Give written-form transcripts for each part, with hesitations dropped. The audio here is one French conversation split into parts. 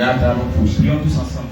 Prions tous ensemble.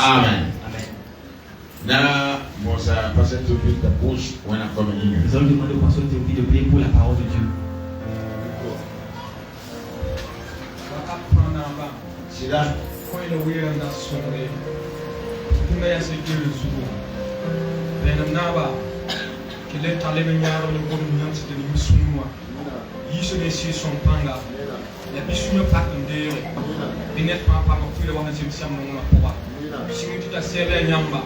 Amen. Now, Pastor Théophile the push when I'm coming in. Nous allons demander au pasteur Théophile de prier pour la parole de Dieu. See that? Find a way on that song. Kuna ya sekere zugo. Benam naba. Kile talebe nyaro le bodu nyansi de misunwa. Yiso de si son panga. Ya bisunya pakende. Binet papa ma kuile wana zimsia mwa poba. Singi tuta sebe nyamba.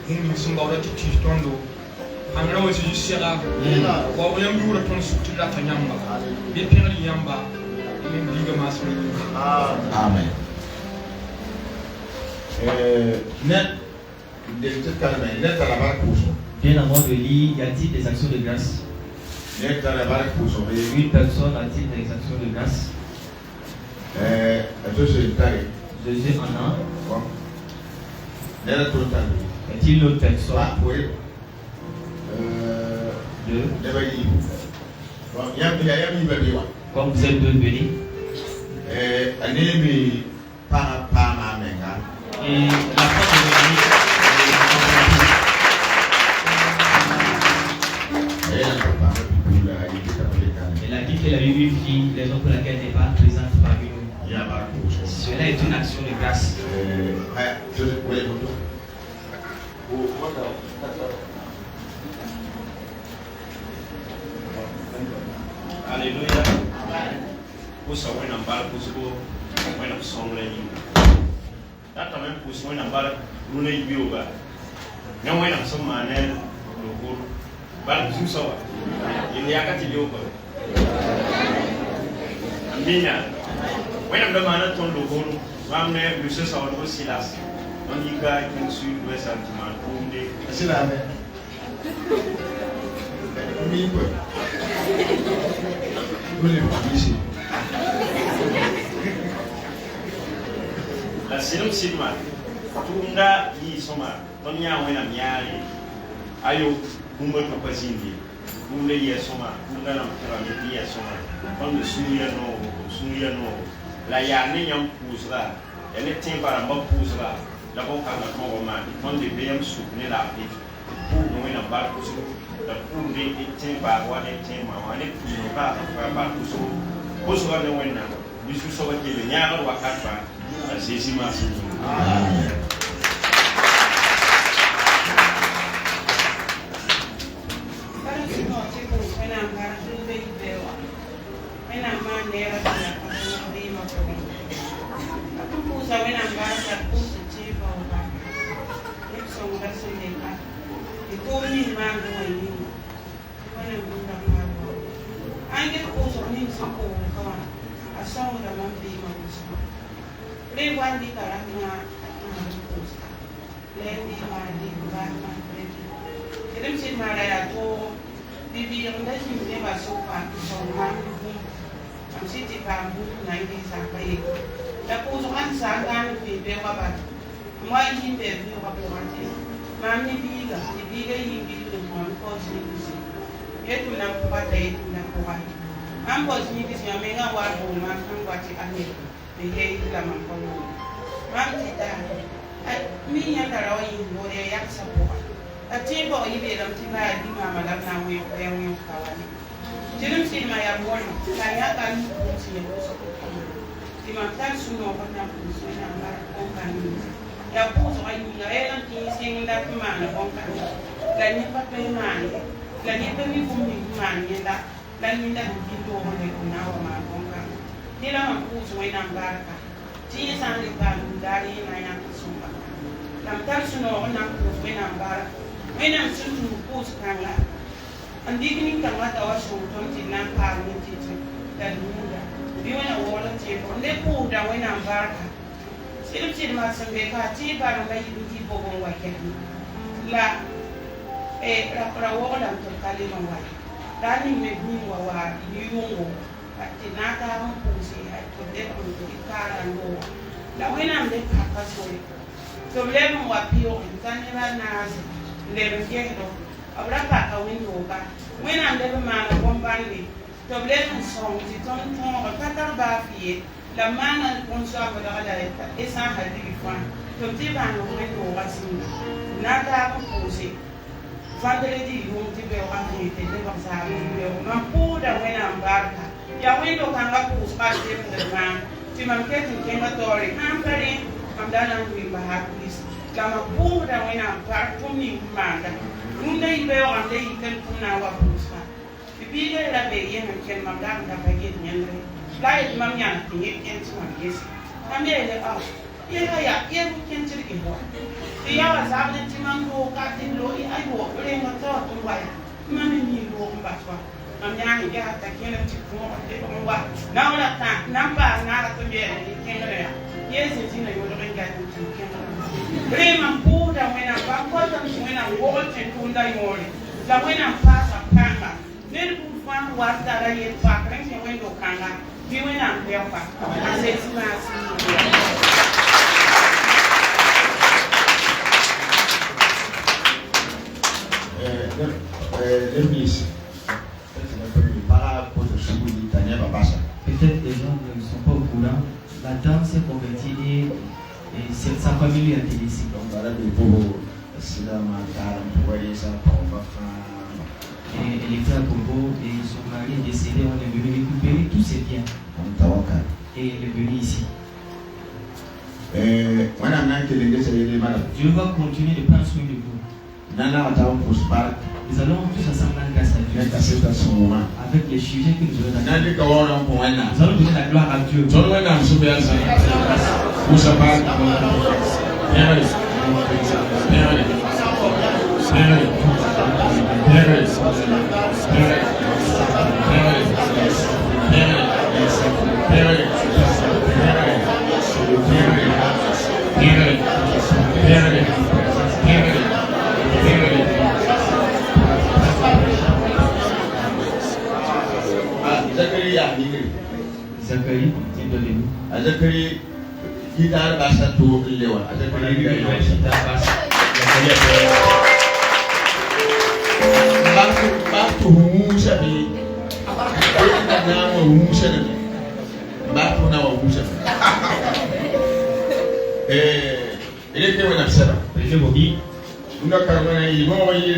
Mungu sumba ora titi tondo. Amra wasi yisira. Wa wayam yura ton sutila ta nyamba. Bi pere nyamba. Ni ndiga masuri. Amen. Bien avant de lire, y a-t-il des actions de grâce? Une personne a-t-il des actions de grâce? Jésus en a. Est-il l'autre personne? Deux. Comme vous êtes deux bénis. Et la femme de l'église. Elle a dit qu'elle a eu une fille, raison pour laquelle elle n'est pas présente parmi nous. Cela est une action de grâce. Alléluia. Pusa wena mbala pusibo wena kusongla yinga. Tata men pusa wena mbala runa yibioba. Na wena kusoma ne lokuru. Bala pusiwa. Ili yakati lioba. Amina. Wena mdama ton lokuru. Mamne Lucia sawo Silas. Onika kinsu wesa tima kunde. Silame. Miko. La sinum sidma tunda yi soma tonya wena miari ayo kumba to pasindi kumle ye soma kumga na mtara mi ye soma on suya no la ya ne nyam pusra ene timbara mba pusra la ko kanga ko ma on de bem su ne la pi pu no wena ba pusu la pu de timbara wa ne timba wa ne pu no ba pusu pusu ga ne wena bisu so wa ke nyaara wa katba Jésus m'a sauvé. Amen. Le guardi caragna le di mari va e dem si mara to bibi onda si ne va so pa so ma am si ti pa bu na ni sa pa e la ko so an sa gan fi be wa ba mo yi be bi wa ko ati ma ni bi ga yi bi de mo ko si ni si e tu na pa ta e tu na ko wa am ko si ni si me nga wa ko ma kan wa ti ane Miguel la Mancolo. Mamita, mi ya tarawa yingore ya sapoa. Atibo ibe la mtiba di mama la na we kawani. Jirum si ma ya bona, kaya kan si ya so ko. Di ma tan suno ko na ko so na mara ko kan. Ya po so ay ya elan ti sing da ma na ko kan. La ni pa pe ma ni. La ni pe mi fu mi ma ni da. La ni da di to mo ne ko na wa ma ko kan. Nila makuzo wena baraka. Tia sandi balu dari na ya kusumba. Namtar suno na kuzo wena baraka. Wena suno kuzo kanga. Andigini kanga tawa shonton tina da nuna biyu na wala ce ko ne ku da wani barka sai ce ma san be ka ti ba da yi ti ko gon wa ke la ra wala to kalima wa dani me ni wa yungo ati naka mo ku sai ai to de ko ti kara no la wena mbe papa so to lemo wa pio tani ba na le ngendo abra pa ka window ba wena mbe ma na bombani to lemo so ti ton ton ka ta ba fie la mana on so ba da e sa ha di fa to ti ba no window wa singa naka mo ku sai vendredi yung ti be wa ni te de ba sa be ma pu da wena mbarka ya window kan ga ku pa te de ma ti man ke ti kenga tori ampere am dana ngui ba ha please la ma pu da wena par tum ni manda nunda ibe o ande iken kuna wa pusa ti bi le la be yen ken ma da da ba ge nyendre la e mam yan ti ken ti ma yes am ye le a ye ha ya ye ken ti ke ho ti ya wa sa de ti man ko ka ti lo i ai ho re ma to tu wa ma ni lo ba fa am yang ya ta ken ti ko de ko wa na wala ta namba na to be ken re yes ti na yo do ga ti ken re ma pu da me na ba ko ta me na wo te tu nda yori da me na pa sa kanga ne pu fa wa ta ra ye pa kren se we do kanga bi we na be pa ase ti ma si Peut-être les gens ne sont pas au courant. La dame s'est convertie et sa famille est intéressée. Et elle était à Congo et son mari est décédé. On est venu récupérer tous ses biens. Et elle est venue ici. Dieu va continuer de prendre soin de vous. Nous allons tous ensemble rendre grâce à Dieu avec les sujets que nous allons donner. Nous allons donner la gloire à Dieu. Zacharie, dis-le-nous. Zacharie, guitare basta tu lewa. Zacharie, guitare basta. Batu humusha bi. Na humusha na. Batu na humusha. Il était où n'absent. Préfet Bobby. Le culte aujourd'hui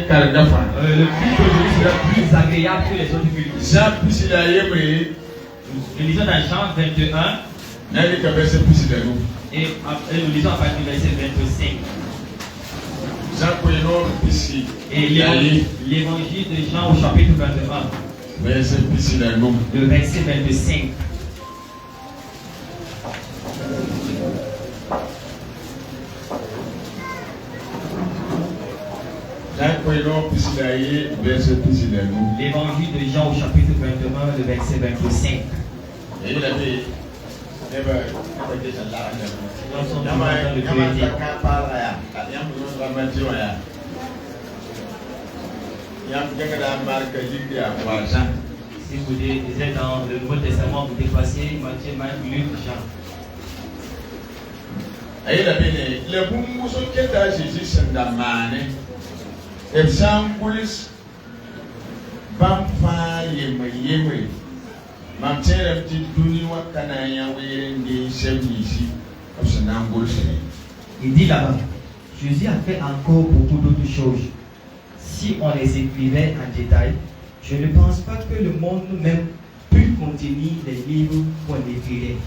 sera plus agréable que les autres cultes. Nous lisons dans Jean 21 et nous lisons à partir du verset 25. Et l'évangile de Jean au chapitre 21, le verset 25. L'évangile de Jean au chapitre 21, le verset 25. Si vous êtes dans le Nouveau Testament, vous dépassez Matthieu, Marc, Luc, Jean. Il dit là-bas, Jésus a fait encore beaucoup d'autres choses. Si on les écrivait en détail, je ne pense pas que le monde même pût contenir les livres qu'on écrirait.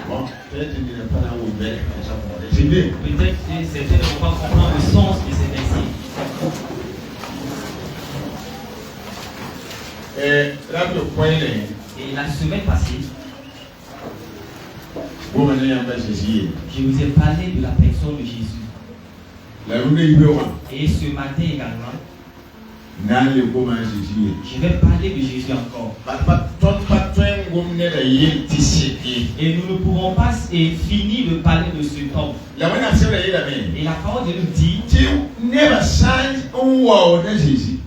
Bon, peut-être qu'il n'est pas là où il est. Peut-être que certains ne vont pas comprendre le sens de cet ainsi. Et la semaine passée, je vous ai parlé de la personne de Jésus. Et ce matin également, Je vais parler de Jésus encore. Et nous ne pouvons pas finir de parler de cet homme. Et la parole de nous dit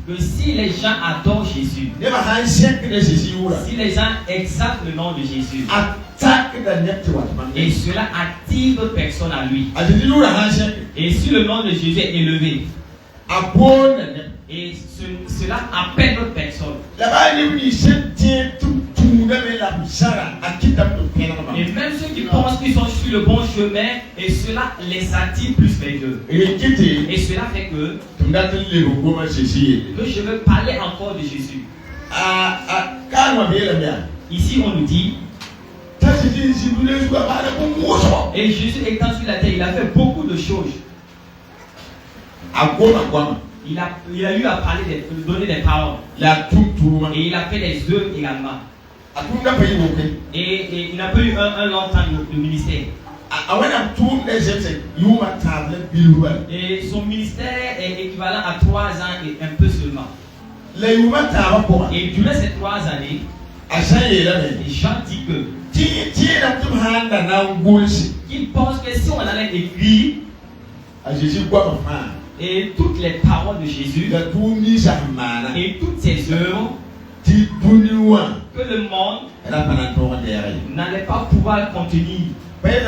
que si les gens adorent Jésus, si les gens exaltent le nom de Jésus, et cela attire d'autres personnes à lui, et si le nom de Jésus est élevé, et cela appelle d'autres personnes, et même ceux qui pensent qu'ils sont sur le bon chemin, et cela les attire plus vers eux. Et cela fait que je veux parler encore de Jésus. Ici on nous dit, et Jésus étant sur la terre, il a fait beaucoup de choses. Il a eu à parler, de donner des paroles. Et il a fait des œuvres également. Et il n'a pas eu un long temps de ministère. Et son ministère est équivalent à 3 ans et un peu seulement. Et durant ces 3 années, Jean dit qu'il pense que si on allait écrire et toutes les paroles de Jésus et toutes ses œuvres, que le monde n'allait pas pouvoir contenir. Et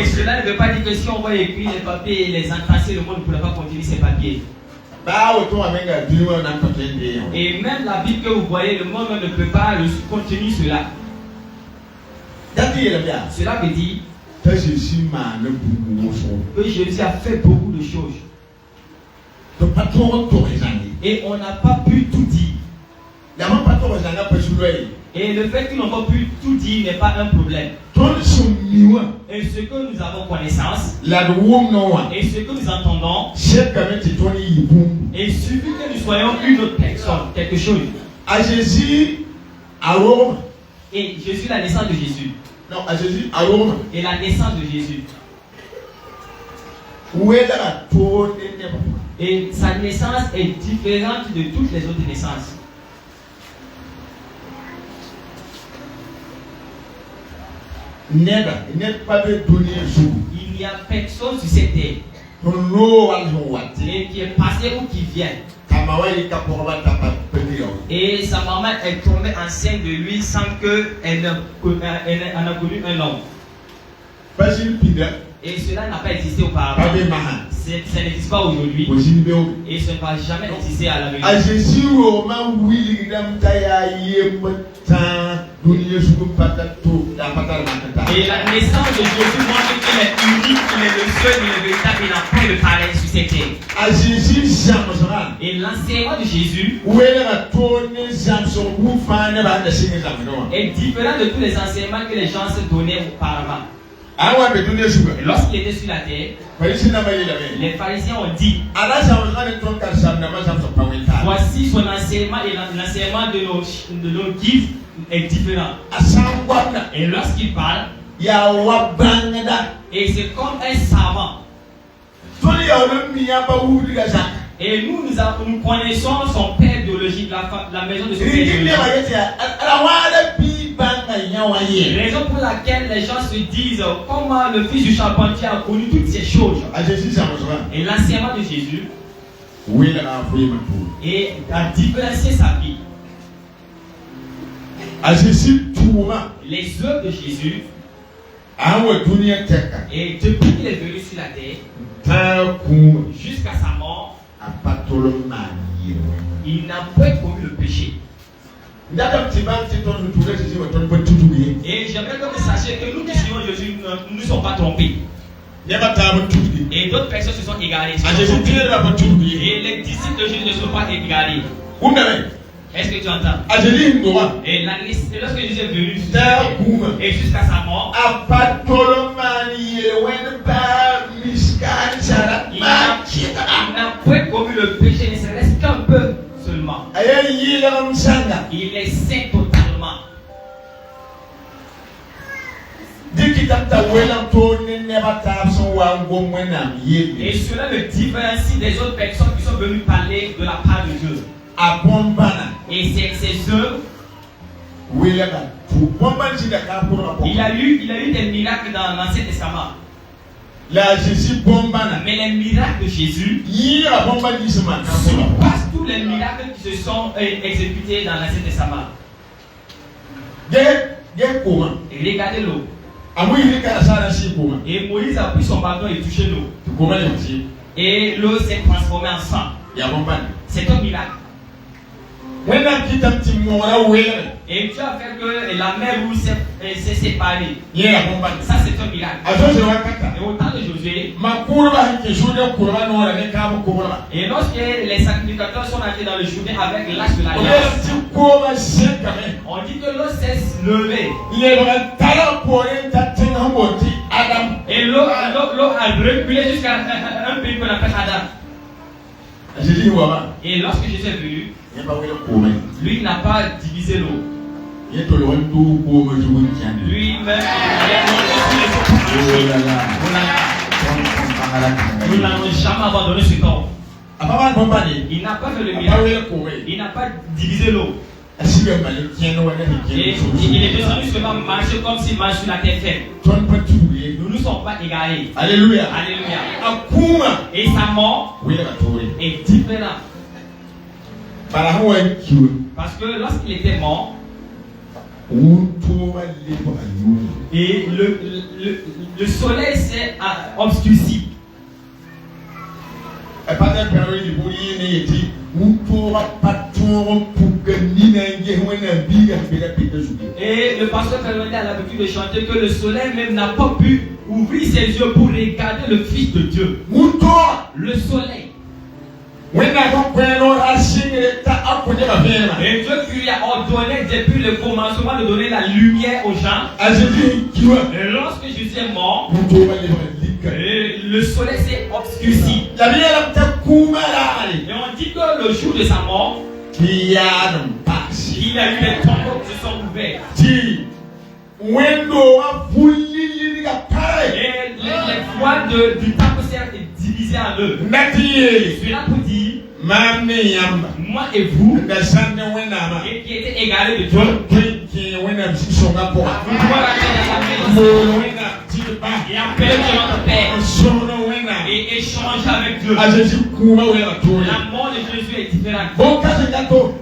cela ne veut pas dire que si on va écrire les papiers et les entasser, le monde ne pourrait pas contenir ces papiers. Et même la Bible que vous voyez, le monde ne peut pas contenir cela. Cela veut dire que Jésus a fait beaucoup de choses. Et on n'a pas pu tout dire. Et le fait qu'ils n'ont pas pu tout dire n'est pas un problème. Et ce que nous avons connaissance, et ce que nous entendons, et suffit que nous soyons une autre personne, quelque chose. À Jésus, à Rome. Et Jésus, la naissance de Jésus. Non, à Jésus, à Rome. Et la naissance de Jésus. Et sa naissance est différente de toutes les autres naissances. Il n'y a personne sur cette terre qui est passé ou qui vient. Et sa maman est tombée enceinte de lui sans qu'elle en a connu un homme. Et cela n'a pas existé auparavant. Ça n'existe pas aujourd'hui. Et ça ne va jamais exister à l'avenir. Et la naissance de Jésus montre qu'il est unique, qu'il est le seul, il est véritable, il n'a pas de pareil sur cette terre. Et l'enseignement de Jésus est différent de tous les enseignements que les gens se donnaient auparavant. Et lorsqu'il était sur la terre, les pharisiens ont dit, voici son enseignement et l'enseignement de nos guides est différent. Et lorsqu'il parle, et c'est comme un savant. Et nous connaissons son père biologique, la maison de son père biologique. Raison pour laquelle les gens se disent comment le fils du charpentier a connu toutes ces choses. Et l'enseignement de Jésus et a différencié sa vie. Les œuvres de Jésus, et depuis qu'il est venu sur la terre jusqu'à sa mort, il n'a pas commis le péché. Et j'aimerais que vous sachiez que nous qui suivons Jésus, nous ne sommes pas trompés. Et d'autres personnes se sont égarées. Et les disciples de Jésus ne sont pas égarés. Est-ce que tu entends? Et lorsque Jésus est venu et jusqu'à sa mort, il n'a pas commis le péché, ne serait-ce qu'un peu seulement. Il est saint totalement. Et cela le différencie des autres personnes qui sont venues parler de la part de Dieu. Et c'est ces œuvres. Il a eu des miracles dans l'Ancien Testament. Mais les miracles de Jésus surpassent tous les miracles qui se sont exécutés dans l'Ancien Testament. Et regardez l'eau. Et Moïse a pris son bâton et touché l'eau. Et l'eau s'est transformée en sang. C'est un miracle. Et Dieu a fait que la mer rouge s'est séparée. Ça c'est un miracle. Et au temps de Josué, et lorsque les sacrificateurs sont entrés dans le Jourdain avec l'âge de l'alliance, on dit que l'eau s'est levée. Et l'eau a reculé jusqu'à un pays qu'on appelle Adam. Et lorsque Jésus est venu, lui n'a pas divisé l'eau. Lui-même, nous n'avons jamais abandonné ce corps. Il n'a pas fait le miracle. Il n'a pas divisé l'eau. Et il est descendu seulement marcher comme s'il marche sur la terre ferme. Nous ne sommes pas égarés. Alléluia. Alléluia. Et sa mort est différente. Parce que lorsqu'il était mort, et le soleil s'est obscurci. Et le pasteur Kalonde a l'habitude de chanter que le soleil même n'a pas pu ouvrir ses yeux pour regarder le Fils de Dieu. Le soleil. Et Dieu lui a ordonné depuis le commencement de donner la lumière aux gens. Et lorsque Jésus est mort, le soleil s'est obscurci. Et on dit que le jour de sa mort, il y a eu des tombeaux qui se sont ouverts. Et les voiles du temple s'est divisées en deux. Cela pour dire, moi et vous, et qui étaient égarés de Dieu, nous devons rentrer dans la maison et appeler notre Père et échanger avec Dieu. La mort de Jésus est différente.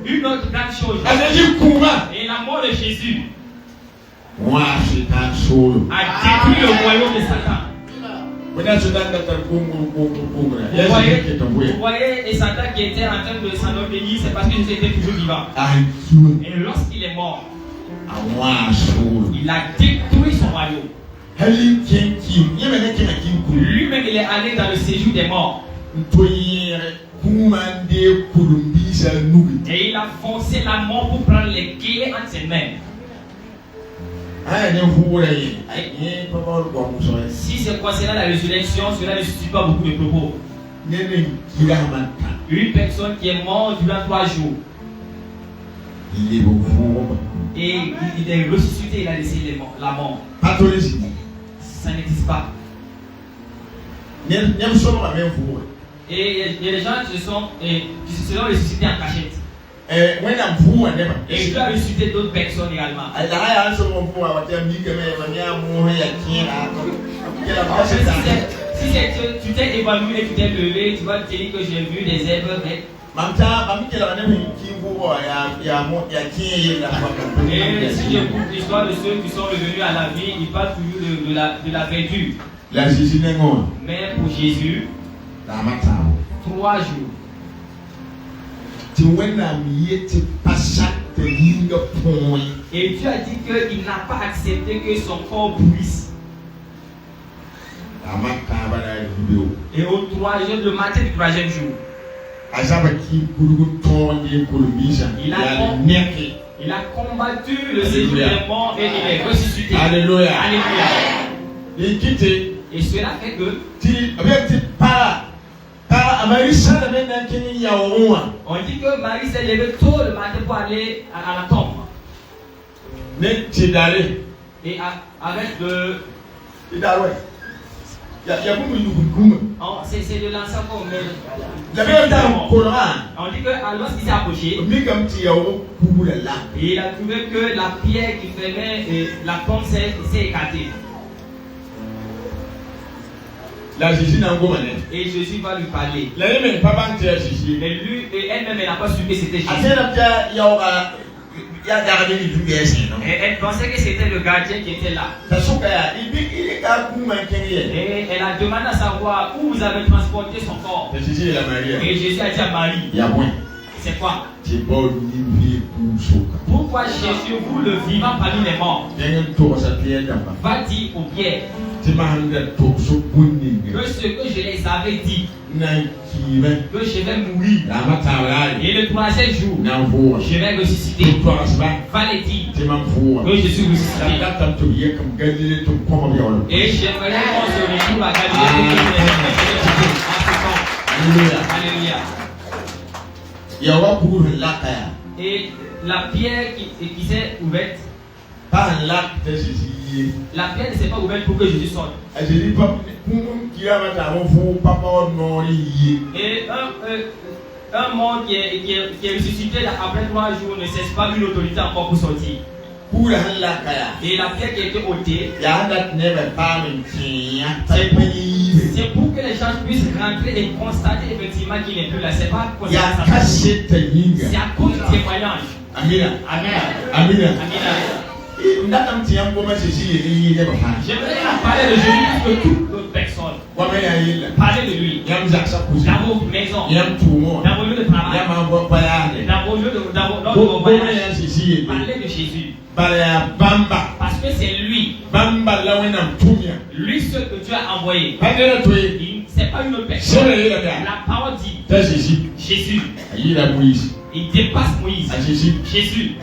Une autre grande chose, et la mort de Jésus a détruit le royaume de Satan. Vous voyez, et Satan qui était en train de s'enorgueillir, c'est parce que Jésus était toujours vivant. Et lorsqu'il est mort, il a détruit son royaume. Lui-même, il est allé dans le séjour des morts. Et il a forcé la mort pour prendre les clés entre ses mains. Si c'est concernant la résurrection, cela ne suscite pas beaucoup de propos. Une personne qui est morte durant 3 jours et il est ressuscité, il a laissé la mort. Ça n'existe pas. Et il y a des gens qui se sont ressuscités en cachette. Et Dieu a ressuscité d'autres personnes également. Si tu t'es évanoui et tu t'es levé, tu vas te dire que j'ai vu des êtres verts. Et si j'écoute l'histoire de ceux qui sont revenus à la vie, ils parlent toujours de la verdure. Mais pour Jésus, 3 jours. Et Dieu a dit qu'il n'a pas accepté que son corps bruisse. Et au 3e, le matin du 3e jour, il a combattu le séjour des morts et il est ressuscité. Alléluia. Alléluia. Et cela fait que on dit que Marie s'est levée tôt le matin pour aller à la tombe. Et avec C'est de l'ancien corps, mais on dit que lorsqu'il s'est approché, il a trouvé que la pierre qui fermait la porte s'est écartée. Et Jésus va lui parler. Mais lui et elle-même, elle n'a pas su que c'était Jésus. Et elle pensait que c'était le gardien qui était là. Et elle a demandé à savoir où vous avez transporté son corps. Et Jésus a dit à Marie, c'est quoi? Pourquoi Jésus, vous le vivant parmi les morts, va dire aux pierres que ce que je les avais dit, que je vais mourir, et le troisième jour je vais ressusciter, va les dire que je suis ressuscité. Et j'aimerais qu'on se retrouve à Galilée. Alléluia. Et la pierre qui s'est ouverte, la pierre ne s'est pas ouverte pour que Jésus sorte. Et un mort qui est ressuscité après 3 jours ne cesse pas une autorité encore pour sortir. Et la pierre qui a été ôtée, c'est pour que les gens puissent rentrer et constater effectivement qu'il n'est plus là. C'est pas pour ça. C'est à cause du témoignage. Amen. Amen. Amen. J'aimerais parler de Jésus plus que toute autre personne. Parlez de lui. Dans vos maisons, dans vos lieux de travail, dans vos lieux de voyage. Parlez de Jésus. Parce que c'est lui. Lui, ce que Dieu a envoyé. C'est pas une autre personne. La parole dit Jésus. Il dépasse Moïse. Jésus.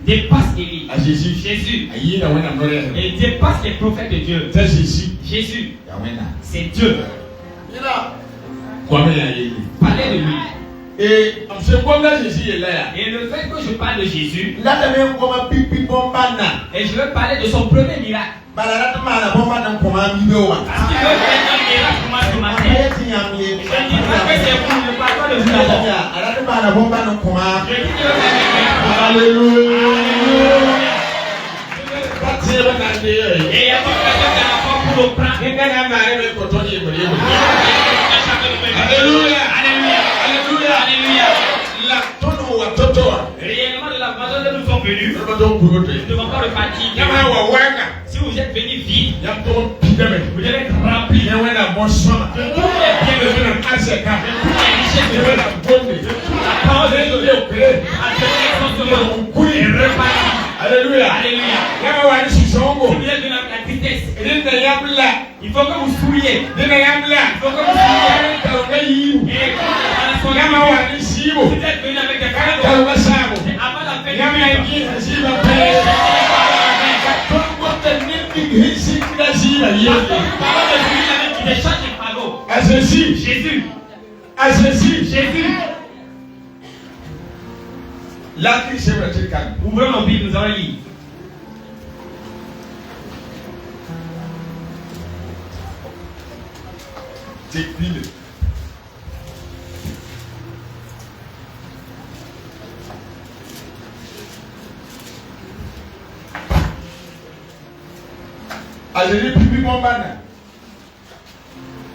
Dépasse Élie. Jésus. Il dépasse les prophètes de Dieu. Jésus. C'est Dieu. Parlez de lui. Et le fait que je parle de Jésus, et je veux parler de son premier miracle. Parce qu'il veut faire un miracle pour moi ce matin. Je ne dis pas que c'est vous, je ne parle pas de vous d'abord. Je dis qu'il veut faire un miracle. Alléluia. Et il y a pas quelqu'un qui a la force pour le prendre. Alléluia. Alléluia. Alléluia. Réellement de la maison de nous sommes venus. Nous ne devons pas repartir. Si vous êtes venus vite, vous devez être remplis de tous les bienfaits, de toutes les richesses de la parole de Dieu. Et repartir. Alléluia. Alléluia. Si vous êtes venu avec la tristesse, il faut que vous souriez. Il faut que vous souriez. Et si vous êtes venu avec des cadeaux, avant la fin de Jésus. Ouvrons nos Bibles, nous allons lire.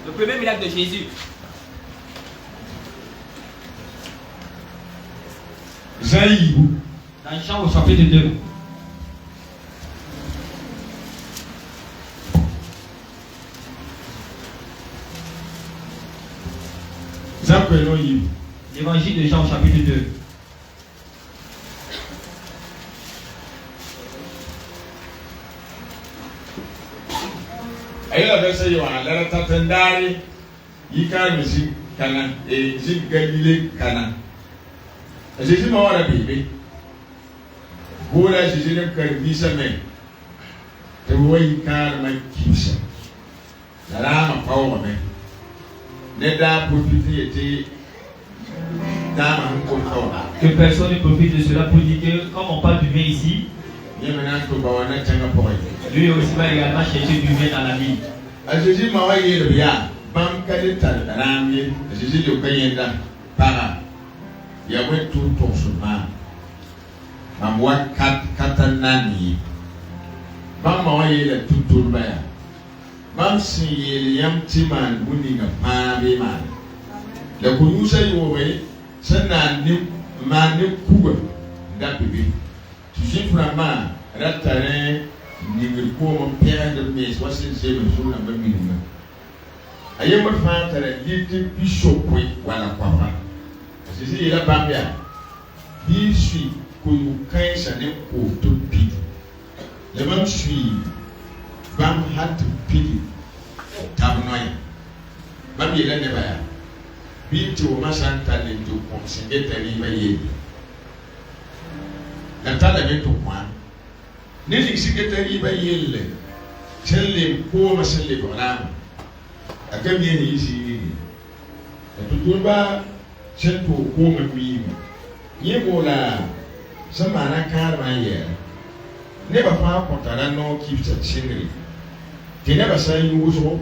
Le premier miracle de Jésus. Dans Jean au chapitre 2. L'évangile de Jean au chapitre 2. Jésus m'a dit bébé. Voilà Jésus ne peut pas dire mais. Te vois il calme kibsa. La lama pas au même. Ne da profiter était dans un contrôle. Que personne ne profite de cela pour dire que comme on parle du vin ici, Lui aussi va également chercher du vin dans la vie. Jésus m'a envoyé le bien. Bam kalita ramye. Jésus le kayenda para. Yahweh tout ton chemin. Mamwa katanani. Bam m'a envoyé le tout le bien. Bam si yam timan buninga pabe man. Le kunusa yowe sana ni mane kuba da bébé. Tu sais vraiment ratare ni ko mon père de mes 60 jours na ba minima. Aye mo fa tare yiti bishop wala kwafa. Jésus il a bambia. Il suit que nous quand ça n'est ko to pi. Le même suit bam hat pi. Tabnoy. Bam il a ne ba ya. Bi to ma santa le to ko singeta ni ba ye. La tala ne to kwa. Ne li singeta ni ba ye le. Chelle ko ma chelle ko na. Akam ye ni si ni. To ba chen to ko ma mi. Ye mo la sama na kar ma ye. Ne ba fa ko tara no ki ta chinri. Te ne ba sai yu so.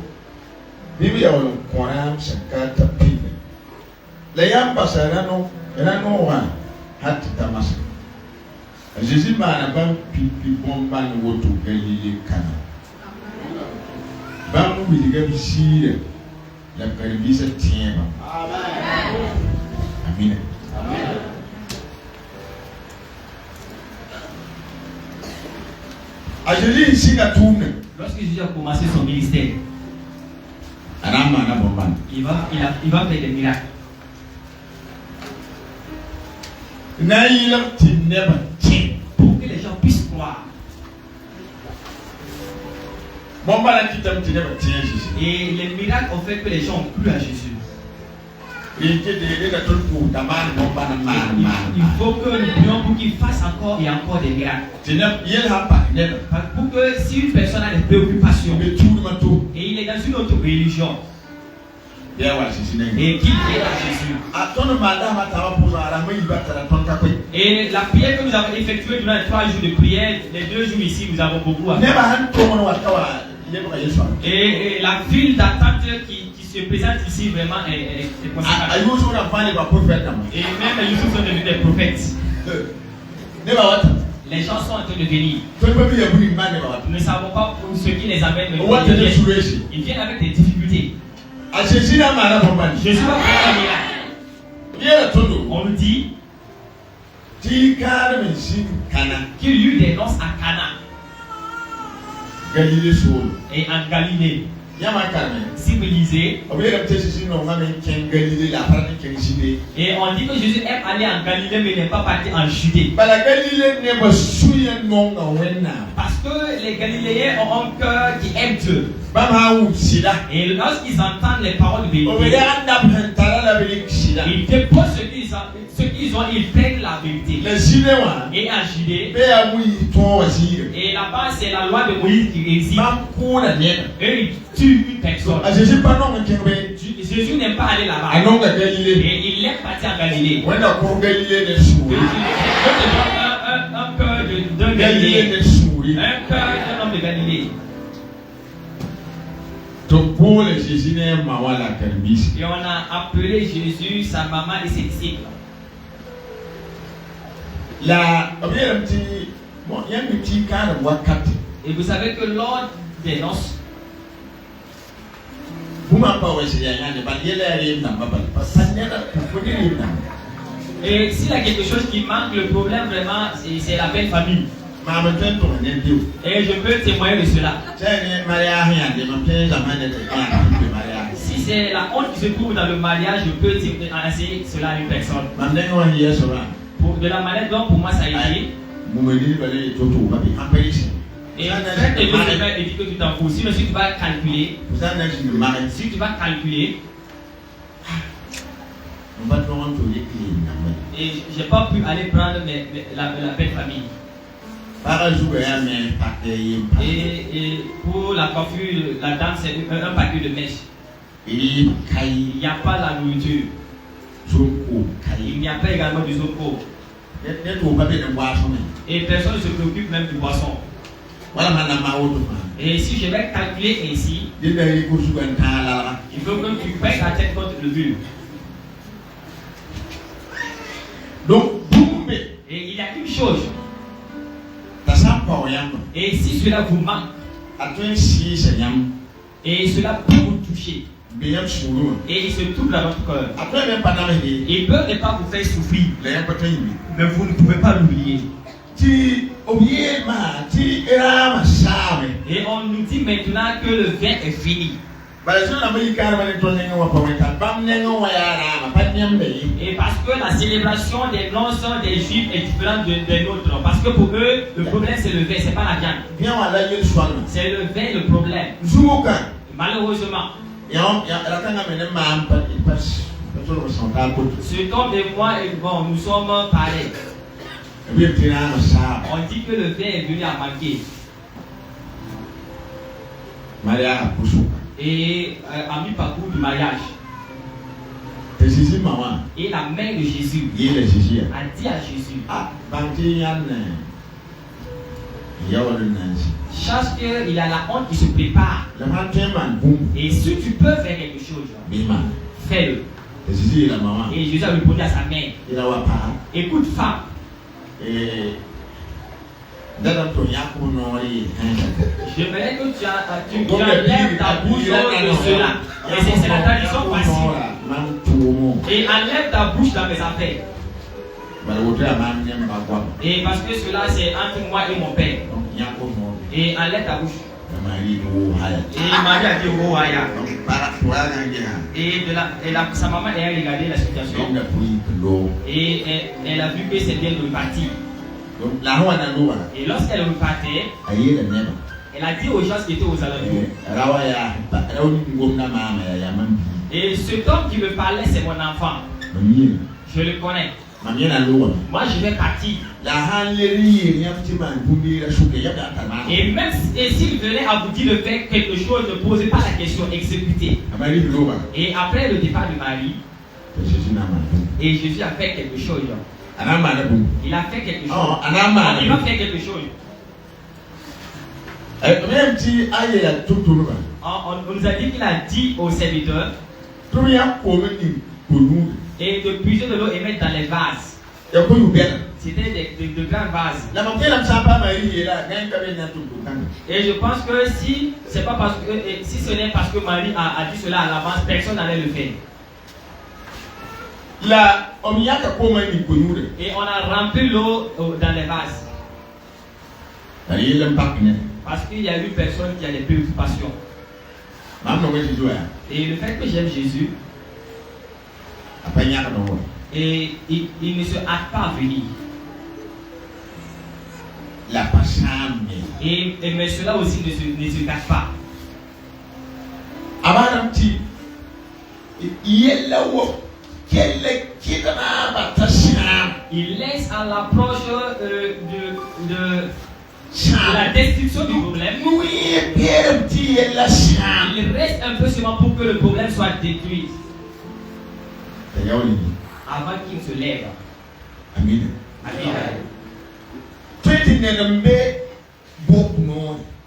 Bibi ya won koram sakata pi. La yamba sarano erano wa hati tamasa. Jésus m'a ban pipi bomba no woto Galilée kana. Ban mu bi ga bisire la karibisa tiema. Amen. Amen. Amen. A Jésus ici na tourne. Lorsque Jésus a commencé son ministère, Arama na bomba. Il va faire des miracles. Pour que les gens puissent croire. Et les miracles ont fait que les gens ont cru à Jésus. Il faut que nous prions pour qu'il fasse encore et encore des miracles. Pour que si une personne a des préoccupations et il est dans une autre religion, et qu'il prie à Jésus. Et la prière que nous avons effectuée durant les 3 jours de prière, les 2 jours ici, nous avons beaucoup à faire. Et la file d'attente qui se présente ici vraiment est conséquente. Et même les Youssouf sont devenus des prophètes. Les gens sont en train de venir. Nous ne savons pas pour ce qui les amène. Ils viennent avec des difficultés. Jésus va faire un miracle. On nous dit qu'il y eut des noces à Cana. Et en Galilée. Si vous lisez, et on dit que Jésus aime aller en Galilée mais n'est pas parti en Judée. Parce que les Galiléens ont un cœur qui aime Dieu. Et lorsqu'ils entendent les paroles de vérité, ils déposent ce qu'ils ont, ils prennent la vérité. Et en Judée, et là-bas c'est la loi de Moïse qui réside. Et ils tuent une personne. Jésus n'aime pas aller là-bas. Et il est parti en Galilée. Un cœur d'un Galilée. Un cœur d'un homme de Galilée. Et on a appelé Jésus, sa maman et ses disciples. Et vous savez que lors des noces, et s'il y a quelque chose qui manque, le problème vraiment, c'est la belle famille. Et je peux témoigner de cela. Si c'est la honte qui se trouve dans le mariage, je peux enseigner cela à une personne. De la manière dont pour moi ça a été. Et faites les 2 semaines et dites que tu t'en fous. Sinon, si tu vas calculer, et j'ai pas pu aller prendre la belle famille. Et pour la coiffure, la dame, c'est un paquet de mèches. Il n'y a pas la nourriture. Il n'y a pas également du zoko. Et personne ne se préoccupe même du boisson. Et si je vais calculer ainsi, il faut que tu pèses la tête contre le mur. Donc, et il y a une chose. Et si cela vous manque, et cela peut vous toucher, et il se trouve dans votre cœur, il peut ne pas vous faire souffrir, mais vous ne pouvez pas l'oublier. Et on nous dit maintenant que le vin est fini. Et parce que la célébration des noces des Juifs est différente des nôtres. Parce que pour eux, le problème c'est le vin, c'est pas la viande. C'est le vin le problème. Malheureusement. Ce temps de moi et bon, nous sommes pareils. On dit que le vin est venu à manquer. Et a mis parcours du mariage. Et la mère de Jésus a dit à Jésus, chaque qu'il a la honte qui se prépare. Et si tu peux faire quelque chose, fais-le. Et Jésus a répondu à sa mère, écoute femme, j'aimerais que tu enlèves ta bouche de cela. Et c'est la tradition passive. Et enlève ta bouche dans mes affaires. Et parce que cela c'est entre moi et mon père. Et enlève ta bouche. Et Marie a dit oh aya. Et sa maman a regardé la situation. Et elle a vu que c'était le parti. Et lorsqu'elle repartait, elle a dit aux gens qui étaient aux alentours. Et cet homme qui me parlait, c'est mon enfant. Je le connais. Moi, je vais partir. Et même s'il venait à vous dire de faire quelque chose, ne posez pas la question, exécutez. Et après le départ de Marie, et Jésus a fait quelque chose. Il a fait quelque chose. Il va faire quelque chose. On nous a dit qu'il a dit aux serviteurs et de puiser de l'eau et mettre dans les vases. C'était de grands vases. Et je pense que si c'est pas parce que si ce n'est parce que Marie a dit cela à l'avance, personne n'allait le faire. Et on a rempli l'eau dans les vases. Parce qu'il y a eu personne qui a des préoccupations. Et le fait que j'aime Jésus, et il ne se hâte pas à venir. Mais cela aussi ne se cache pas. Il laisse à l'approche de la destruction du problème. Il reste un peu seulement pour que le problème soit détruit. Avant qu'il se lève. Amen.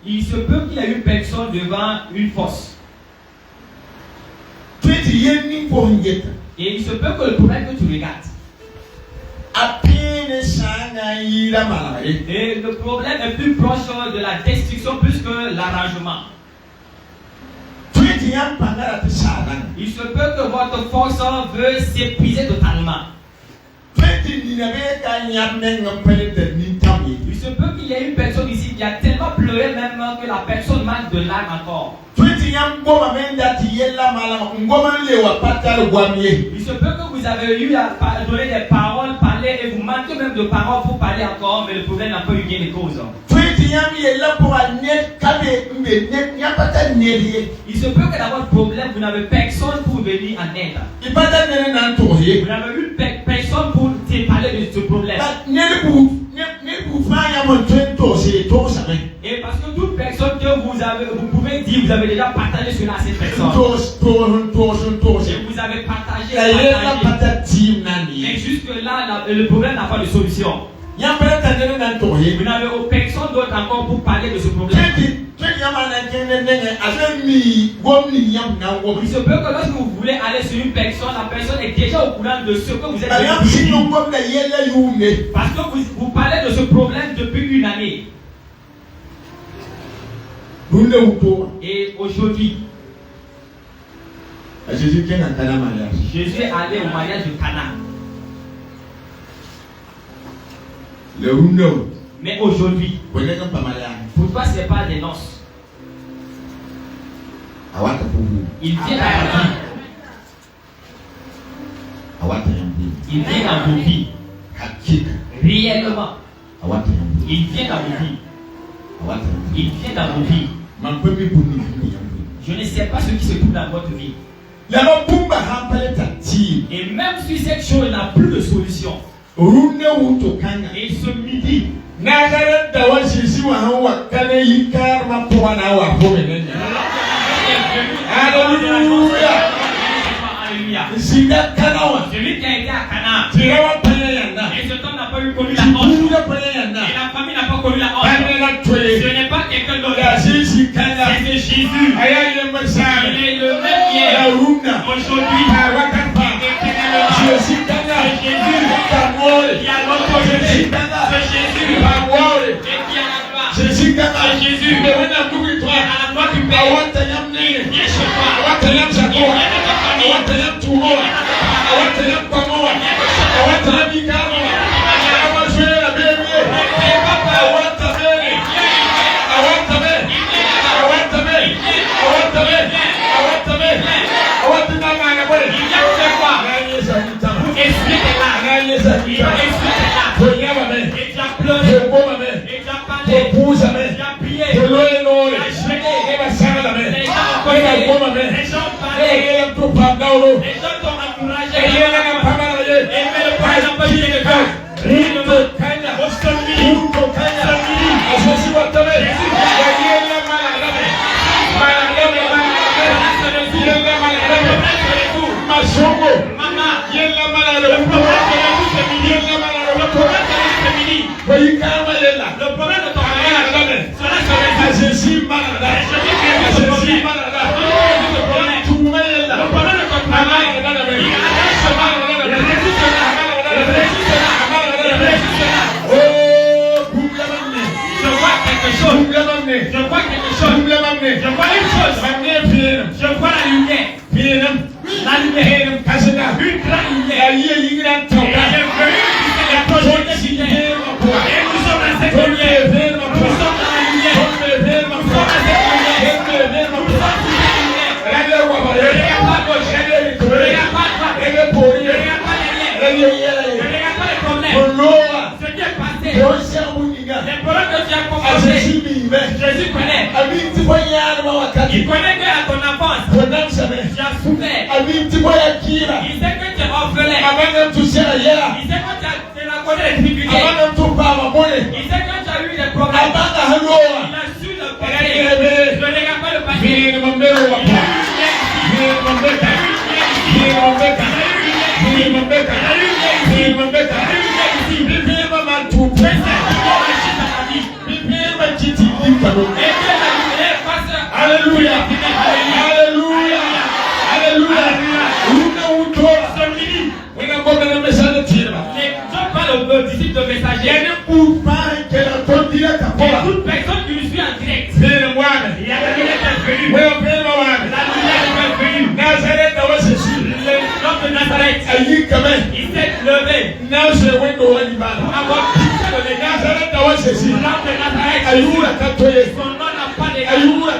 Il se peut qu'il y ait une personne devant une fosse. Et il se peut que le problème que tu regardes. Et le problème est plus proche de la destruction plus que l'arrangement. Il se peut que votre force veut s'épuiser totalement. Il se peut qu'il y ait une personne ici qui a tellement pleuré même que la personne manque de larmes encore. Il se peut que vous avez eu à donner des paroles, parler et vous manquez même de paroles pour parler encore, mais le problème n'a pas eu gain de cause. Il se peut que dans votre problème, vous n'avez personne pour venir en aide. Vous n'avez eu personne pour te parler de ce problème. Et parce que toute personne que vous pouvez dire, vous avez déjà partagé cela à cette personne. Et vous avez partagé. Et jusque-là, le problème n'a pas de solution. Vous n'avez personne d'autre encore pour parler de ce problème. Il se peut que lorsque vous voulez aller sur une personne, la personne est déjà au courant de ce que vous êtes. Parce que vous parlez de ce problème depuis une année. Et aujourd'hui, Jésus est allé au mariage de Cana. Mais aujourd'hui, pour toi, ce n'est pas des noces. Il vient dans ta vie. Il vient dans vos vies. Réellement. Il vient dans vos vies. Il vient dans vos vies. Je ne sais pas ce qui se trouve dans votre vie. Et même si cette chose n'a plus de solution, et ce midi, celui qui a été à Cana, et cet homme n'a pas eu connu la honte, et la famille n'a pas connu la honte. Ce n'est pas quelqu'un d'autre, c'est Jésus. Il est le même hier, aujourd'hui, c'est Jésus qui a l'autorité, c'est Jésus et qui a la gloire, c'est Jésus qui a la gloire du Père. Il vient chez toi, il vient de ta famille, Jésus connaît. Il connaît que à ton enfance, tu as souffert. Il sait que tu es orphelin. Il sait que tu as connu les difficultés. Il sait que tu as eu des problèmes. Il a su le passé. Je ne regarde pas le passé. Alléluia. Alléluia. Alléluia. Je parle aux disciples de messagers. Et toute personne qui lui suit en direct. Il y a la lumière qui est venue. La lumière qui est venue. L'homme de Nazareth. Il s'est levé. Pour avoir poussé le dégât. L'homme de Nazareth. Son nom n'a pas d'égal. Son nom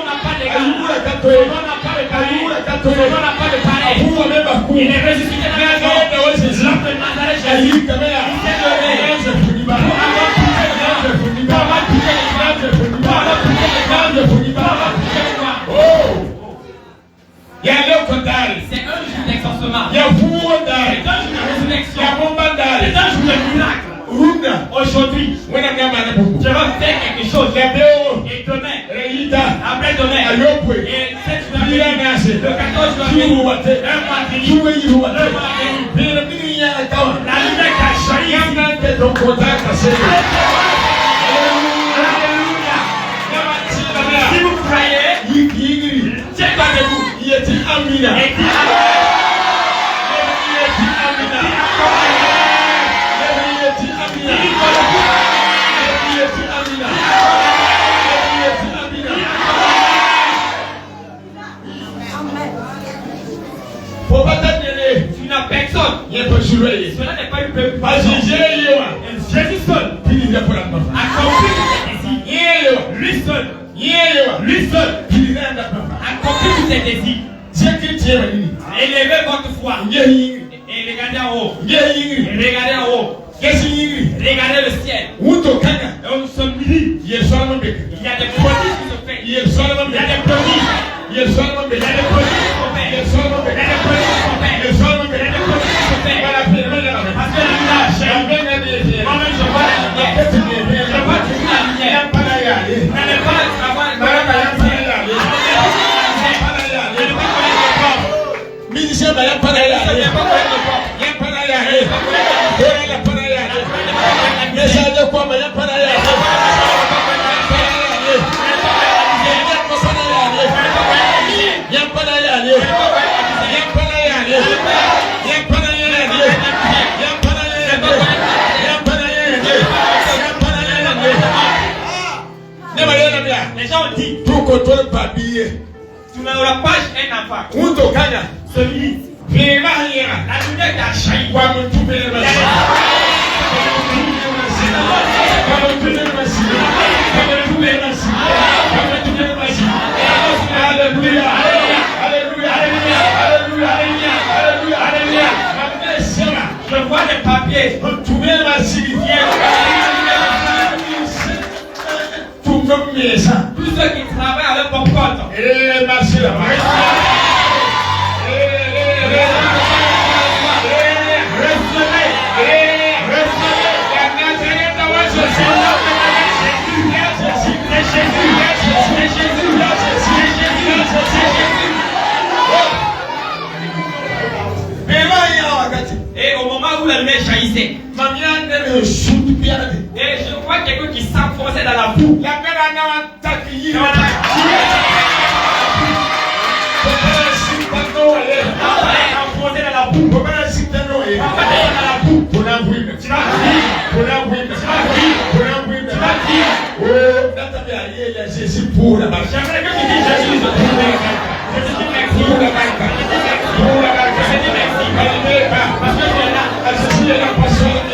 n'a pas d'égal. Son nom n'a pas de pareil. Son nom n'a pas de pareil. Il est ressuscité dans la mort. L'homme de Nazareth. Il s'est levé. Pour avoir poussé le dégât. Pour avoir poussé le dégât. Pour avoir poussé le dégât. Pour avoir poussé le dégât. C'est un jour d'exaucement. C'est un jour de résurrection. C'est un jour de miracle. Aujourd'hui, je vais faire quelque chose. Et demain, après-demain, et cette journée, le 14 juillet, un mardi, contact, c'est Si vous croyez, tiens-toi debout. Il est Amina. Faut pas t'admirer. Tu n'as personne. Il n'y a pas de surveiller. Cela n'est pas une préoccupation. Parce que Jésus seul puis il vient pour la mort. accomplit tes désirs. Lui seul. Lui seul accomplit tous tes désirs. Élevez votre foi. Et regardez en haut. Et regardez en haut. Regardez le ciel. Et on se midi. Il y a des prodiges qui se font. Il y a des prodiges. Il y a des prodiges qui se font. Il y a des prodiges qui se font. Il y a des prodiges qui se font. Parce que la lumière, moi-même je vois la lumière. Je vois toujours la lumière. N'allez pas avoir la lumière. Les gens ont dit, tu n'auras pas un enfant. Celui, la lumière t'a chahi. Je vois des papiers. Tous ceux qui travaillent à leur propre compte. Et au moment où la lumière jaillissait, et je vois quelqu'un qui s'enfonçait dans la boue. Enfoncé dans la boue. J'aimerais que tu dises Jésus. Je te dis merci. Je te dis merci. Parce que tu es là.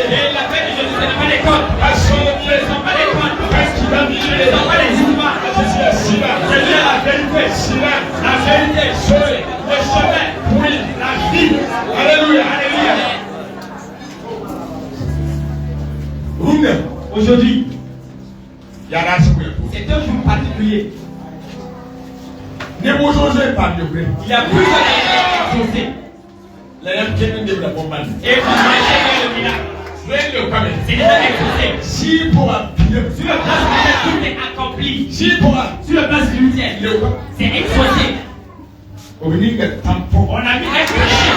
Et la paix de Jésus, ce n'est pas les comptes. Ce ne sont pas les comptes. Ce ne sont pas les histoires. Jésus est la vérité. La vérité. Le chemin. Oui. La vie. Alléluia. Alléluia. Aujourd'hui, c'est un jour particulier. Il y a plusieurs exaucés. Et vous marchez vers le village. C'est déjà exaucé. Sur le plan spirituel, tout est accompli. Sur le plan spirituel, c'est exaucé. On a mis un cachet.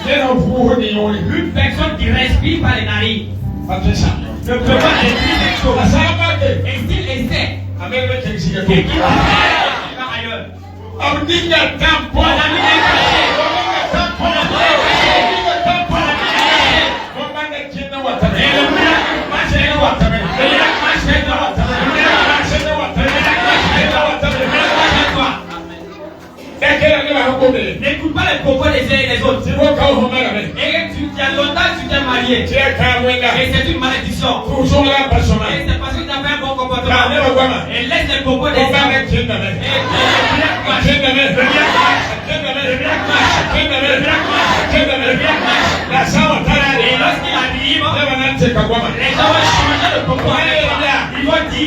Une personne qui respire par les narines ne peut pas respirer quelque chose. Et s'il essaie, et qu'il va ailleurs, on a mis un cachet. Et le miracle marche. N'écoute pas les propos des uns et des autres. Et il y a longtemps que tu t'es marié. Et c'est une malédiction. Et c'est parce que tu as fait un bon comportement. Et laisse les propos des gens. Et lorsqu'il arrive, les gens vont changer de propos. Ils vont dire,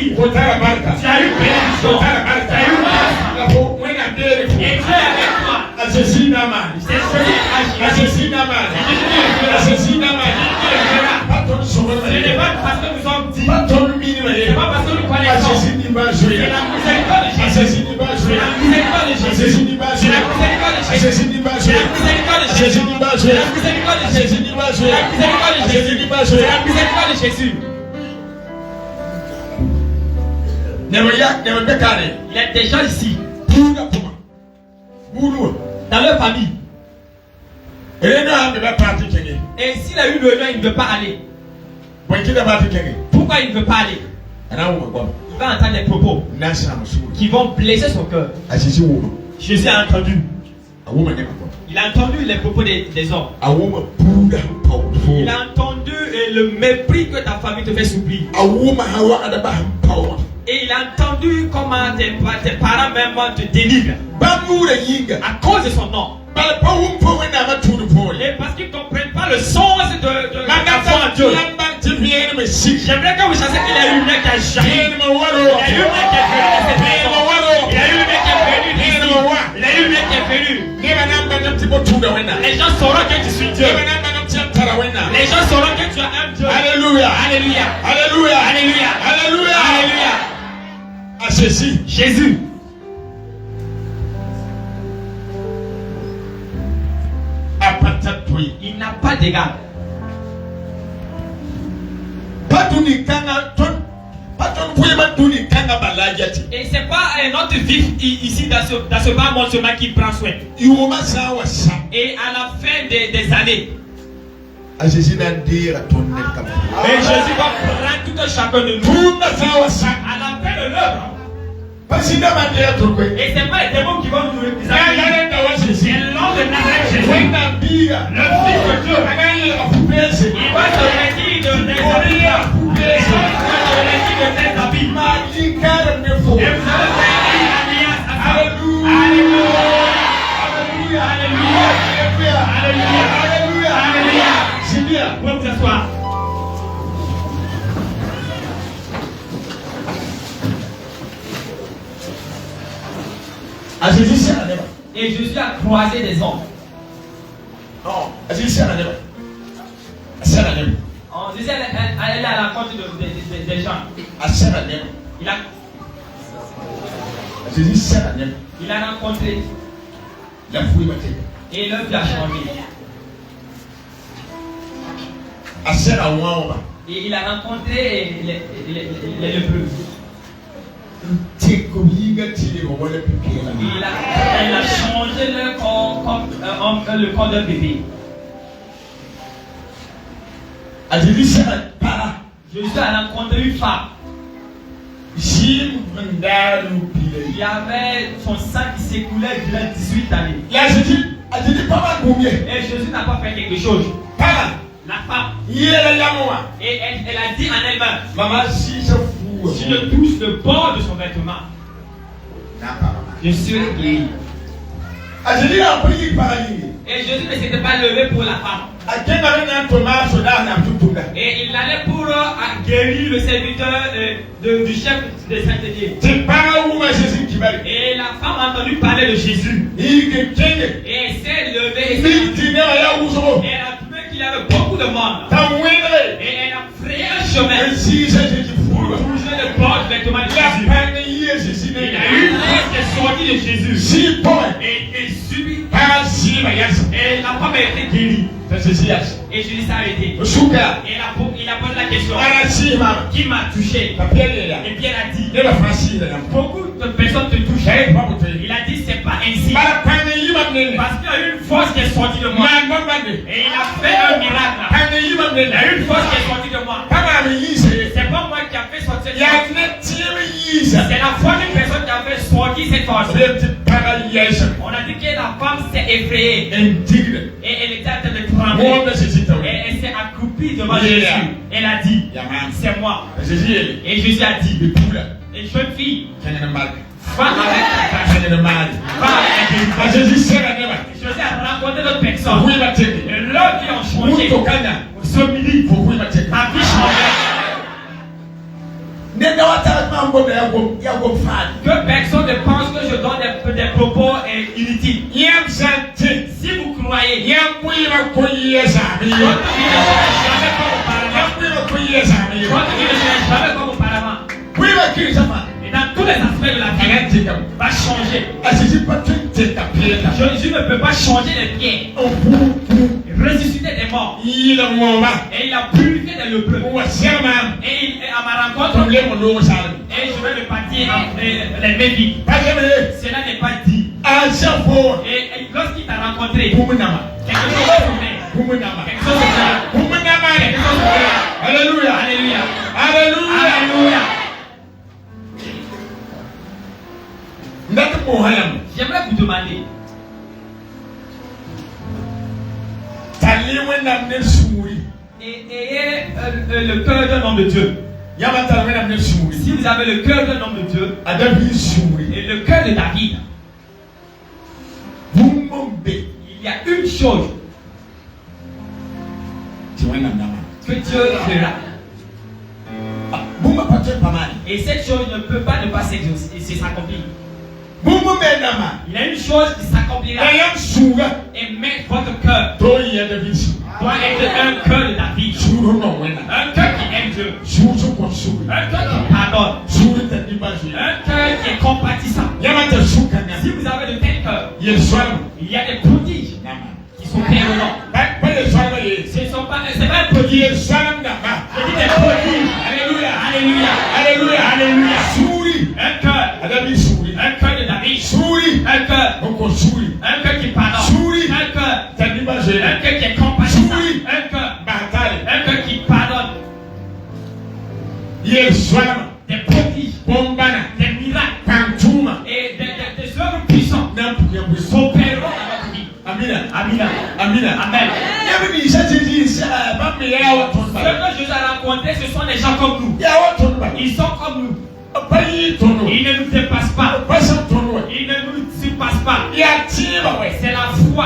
tu as eu bénédiction. Tu as eu grâce. Et Dieu est avec toi. C'est celui qui agit. Ce n'est pas parce que nous sommes dits. Ce n'est pas parce que nous connaissons. C'est la miséricorde de Jésus. C'est la miséricorde de Jésus. C'est la miséricorde de Jésus. C'est la miséricorde de Jésus n'est pas joué. La miséricorde de Jésus n'est pas joué. La miséricorde de Jésus n'est pas joué. La miséricorde de Jésus. Il y a des gens ici dans leur famille. Et s'il a eu le nom, il ne veut pas aller. Pourquoi il ne veut pas aller? Il va entendre des propos qui vont blesser son cœur. Jésus a entendu. Il a entendu les propos des hommes. Il a entendu le mépris que ta famille te fait souffrir. Et il a entendu comment tes parents même te dénigrent à cause de son nom. Et parce qu'ils ne comprennent pas le sens de la foi en Dieu. J'aimerais que vous sachiez qu'il y a eu une mec qui a jailli. Il y a eu une mec qui est venu de cette maison. Il y a eu une mec qui est venu d'ici. Il y a eu une mec qui est venu. Les gens sauront que tu suis Dieu. Les gens sauront que tu as un Dieu. Alléluia. Alléluia. Alléluia. Alléluia. Alléluia. Alléluia. À Jésus. Jésus. Il n'a pas d'égard. Et c'est pas notre vif ici dans ce bas monde qui prend soin. Et à la fin des années, et Jésus va prendre tout un chacun de nous. À la fin de l'œuvre. Et c'est pas les démons qui vont nous examiner. C'est l'homme de Nazareth Jésus. Le Fils de Dieu. Il va se retirer de tes habits. Il va se retirer de tes habits. Et vous allez faire une alliance à ça. Alléluia. Alléluia. Alléluia. Alléluia. Alléluia. C'est bien. Vous pouvez vous asseoir. Et Jésus a croisé des hommes. Non, on disait elle est à la rencontre des gens. Il a rencontré. Et leur vie a changé. Et il a rencontré les lépreux. Il a changé leur corps comme le corps d'un bébé. Jésus a rencontré une femme. Il y avait son sang qui s'écoulait durant 18 années. Et Jésus n'a pas fait quelque chose. La femme. Et elle a dit en elle-même, si je touche le bord de son vêtement, je serai guéri. Et Jésus ne s'était pas levé pour la femme. Et il allait pour guérir le serviteur du chef des saintetés. Et la femme a entendu parler de Jésus. Et elle s'est levée. Et elle a trouvé qu'il y avait beaucoup de monde. Et elle a frayé un chemin pour toucher le bord du vêtement de Jésus. Il y a eu une voix qui est sortie de Jésus. Et subit. Et la femme a été guérie. Et Jésus s'est arrêté. Et il a posé la question, qui m'a touché? Et Pierre a dit, beaucoup de personnes te touchent. Il a dit, c'est pas ainsi. Parce qu'il y a eu une force qui est sortie de moi. Et il a fait un miracle. Il y a eu une force qui est sortie de moi. C'est pas moi qui a fait sortir cette force. C'est la foi d'une personne qui a fait sortir cette force. On a dit que la femme s'est effrayée. Et elle était en train de trembler. Et elle s'est accroupie devant Jésus. Elle a dit, c'est moi. Et Jésus a dit, et jeune fille, va avec ta femme. Jésus a rencontré d'autres personnes. Et leur vie ont changé. Ce midi, ta vie changeait. Que personne ne pense que je donne des propos inutiles. Si vous croyez, votre vie ne sera jamais comme auparavant. Et dans tous les aspects de la vie va changer. Jésus ne peut pas changer les pierres. Ressusciter des morts. Et il a purifié des lépreux. Et à ma rencontre, et je vais le partir les mains vides. Cela n'est pas dit. Et lorsqu'il t'a rencontré, quelque chose de quelque chose de Alléluia. Alléluia. Alléluia. J'aimerais vous demander. Ayez le cœur d'un homme de Dieu. Si vous avez le cœur d'un homme de Dieu et le cœur de David, il y a une chose que Dieu fera. Et cette chose ne peut pas ne pas s'accomplir. Il y a une chose qui s'accomplira. Et mais votre cœur doit être un cœur de David. Un cœur qui aime Dieu. Un cœur qui pardonne. Un cœur qui est compatissant. Si vous avez de tels cœurs, il y a des prodiges qui sont permanents. C'est pas un prodige. Je dis des prodiges. Alléluia. Alléluia. Alléluia. Alléluia. Un cœur de David. Un cœur qui pardonne. Un cœur qui est compatissant. Un cœur qui pardonne. Des prodiges, des miracles et des œuvres puissantes s'opéreront dans votre vie. Amen. Amen. Ce que Jésus a rencontré, ce sont des gens comme nous. Ils sont comme nous. Ils ne nous dépassent pas. Ils ne nous surpassent pas. C'est la foi.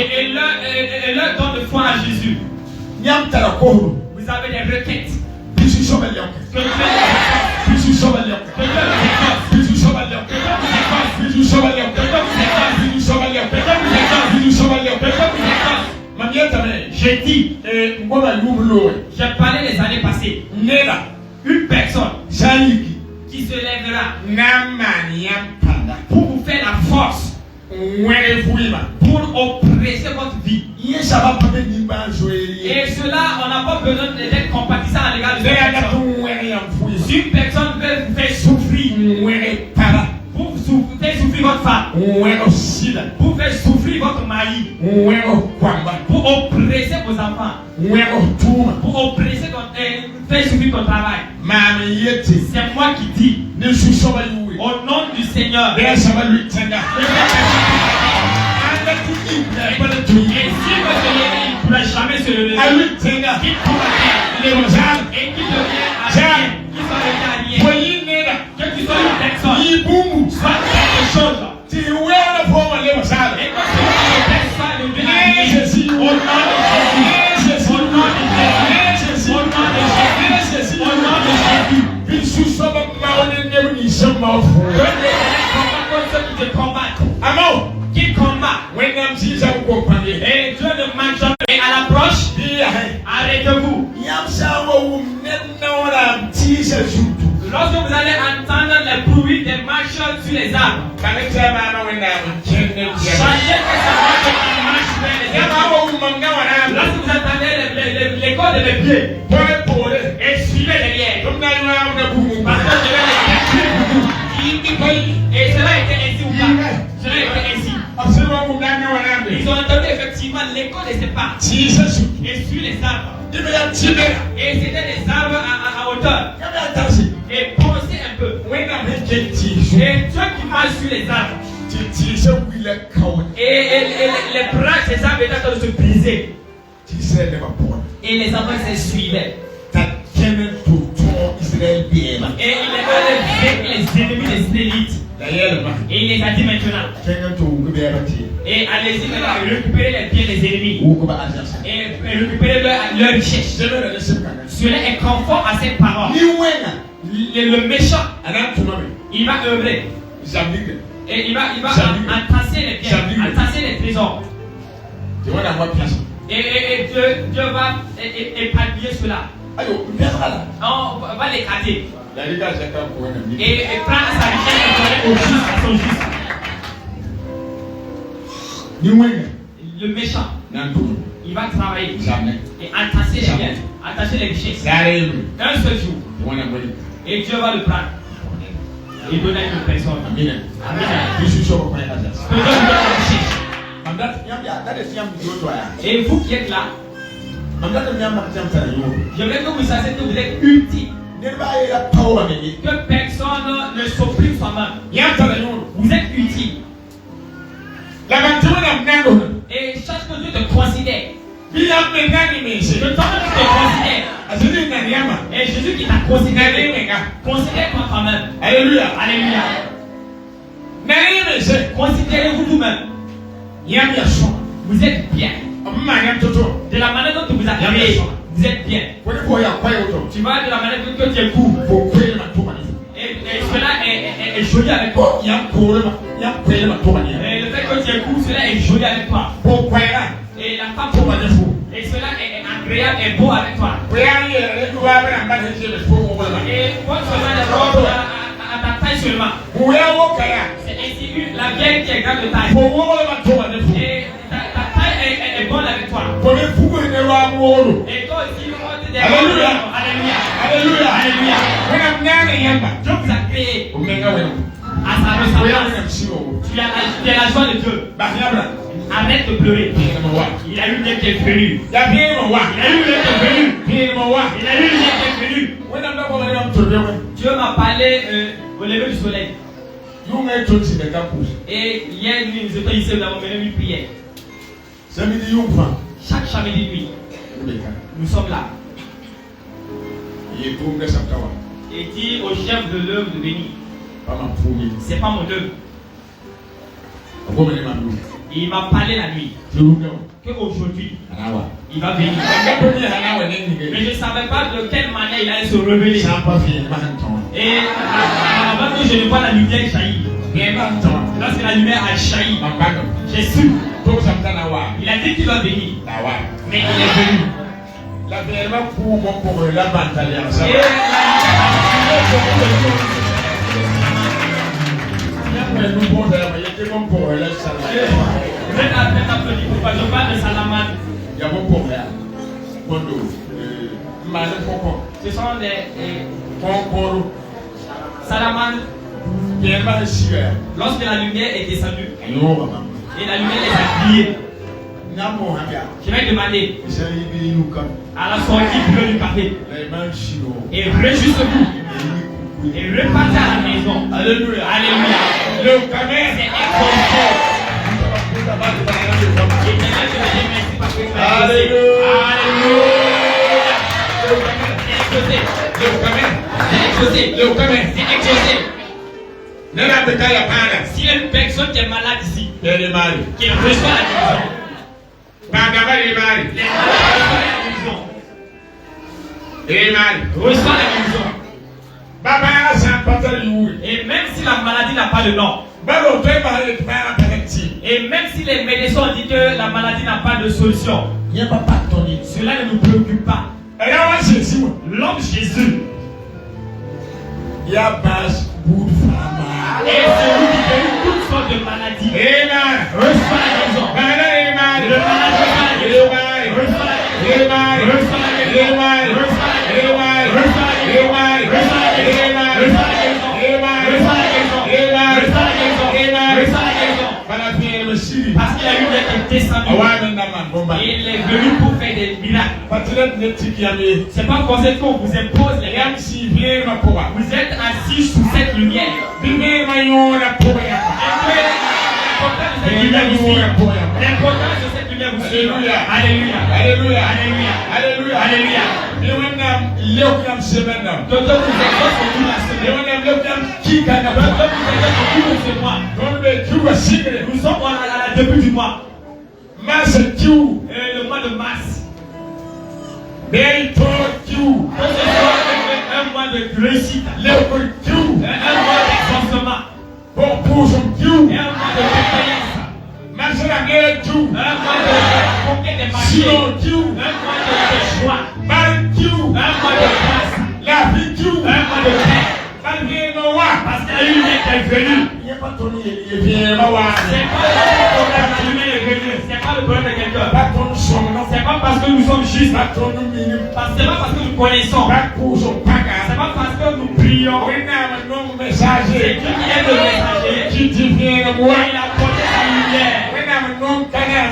Et leur don de foi à Jésus. Vous avez des requêtes. Que Dieu vous j'ai dit, j'ai parlé les années passées. Une personne qui se lèvera pour vous faire la force, pour oppresser votre vie. Et cela, on n'a pas besoin d'être compatissant à l'égard de cette personne. Si une personne veut vous faire souffrir, pour vous faire souffrir votre femme, pour faire souffrir votre mari, pour oppresser vos enfants, pour oppresser faire souffrir ton travail, c'est moi qui dis, au nom du Seigneur, et si vous ne pourrez jamais se lever, qu'il combatte et qui devient à rien, qui soit à rien, que tu sois une personne, soit quelque chose, et que tu sois Jésus, au nom de Jésus, au nom de Jésus, au nom de Jésus, au nom de Jésus. Ceux qui te combattent, qui combattent, et Dieu ne manque jamais. Et à l'approche, arrêtez-vous. Lorsque vous allez entendre les bruits des marcheurs sur les arbres, sachez que ça marche qui marche vers les arbres. Lorsque vous entendez l'écho de mes pieds, et suivez derrière. Parce que je vais les capturer. Et cela était ainsi ou pas? Cela était ainsi. Ils ont entendu effectivement l'écho de ces pas. Et sur les arbres. Et c'était des arbres à hauteur. Et pensez un peu. Et Dieu qui marche sur les arbres. Et les branches des arbres étaient en train de se briser. Et les enfants se suivaient. Et il a avec les ennemis des Israélites. Et il les a dit maintenant. Et allez-y maintenant récupérer les biens des ennemis. Et récupérer leur richesse. Cela est conforme à cette parole. Le méchant, il va œuvrer. Et il va entasser les biens, entasser les trésors. Et Dieu va épargner cela. On va l'écarter. Et prendre sa richesse et donner au juste à son juste. Le méchant, il va travailler et entasser les biens, attacher les richesses. Un seul jour. Et Dieu va le prendre et donner à une personne. Amen. Et vous qui êtes là, j'aimerais que vous sachiez que vous êtes utile. Que personne ne s'opprime soi-même. Vous êtes utile. Et chaque que Dieu te considère. Que toi-même tu te considères. Et Jésus qui t'a considéré, considère-toi toi-même. Alléluia. Alléluia. Considérez-vous vous-même. Vous êtes bien. De la manière dont tu vous as créé, vous êtes bien. Tu vas de la manière dont tu es court. Et cela est joli avec toi. Et le fait que tu es court, cela est joli avec toi. Et la femme et cela est agréable et beau avec toi. Et porte seulement les robes à ta taille seulement. C'est ainsi la vieille qui est grande de taille. Et ta taille est bonne avec toi. Et toi aussi, Alléluia. Alléluia. Alléluia. Alléluia. Dieu vous a créé à sa ressemblance. Tu as la joie de Dieu. Arrête de pleurer. Il a eu le qui est venu. Il a eu le qui est venu. Dieu m'a parlé au lever du soleil. Et hier, nous étions ici, nous avons mené une prière. Chaque samedi nuit, nous sommes là. Et dit au chef de l'œuvre de venir. C'est pas mon œuvre. Il m'a parlé la nuit. Qu'aujourd'hui, il va venir. Mais je ne savais pas de quelle manière il allait se révéler. Et avant que je ne vois la lumière jaillir. Lorsque la lumière a jailli, j'ai su. Il a dit qu'il va venir. Mais il est venu. Je parle de Salaman. Ce sont des Salaman. Lorsque la lumière est descendue et la lumière les a grillés, je vais demander à la sortie du café et réjouissez-vous et repartez à la maison. Alléluia. Alléluia. C'est extraordinaire. S'il y a une personne qui est malade ici, qui reçoit la guérison, reçoit la guérison. Et même si la maladie n'a pas de nom, et même si les médecins ont dit que la maladie n'a pas de solution, cela ne nous préoccupe pas. L'homme Jésus et celui qui fait toutes sortes de maladies reçoit la guérison. Le malade reçoit la guérison. Reçoit la guérison. Parce qu'il a eu d'être descendu. Et il est venu pour faire des miracles. C'est pas pour ça qu'on vous impose les règles. Vous êtes assis sous cette lumière. L'importance de cette lumière vous suit. Alléluia. Alléluia. Alléluia. Alléluia. Alléluia. D'autres vous exaucent toute la semaine. D'autres vous exaucent tout ce mois. Nous sommes à la début du mois. Le mois de mars. Un mois de réussite. Un mois d'exaucement. Et un mois de défaillance. Un mois de conquête des marchés. Un mois de joie. Un mois de grâce. a vécu. Un mois de paix. Parce qu'il y a eu une qui est venue. Il n'y a pas ton il vient voir. C'est pas le problème, la lumière est venue. C'est pas le problème de quelqu'un. C'est pas parce que nous sommes justes. C'est pas parce que nous connaissons. C'est pas parce que nous prions. C'est Dieu qui est le messager. Il a porté sa lumière.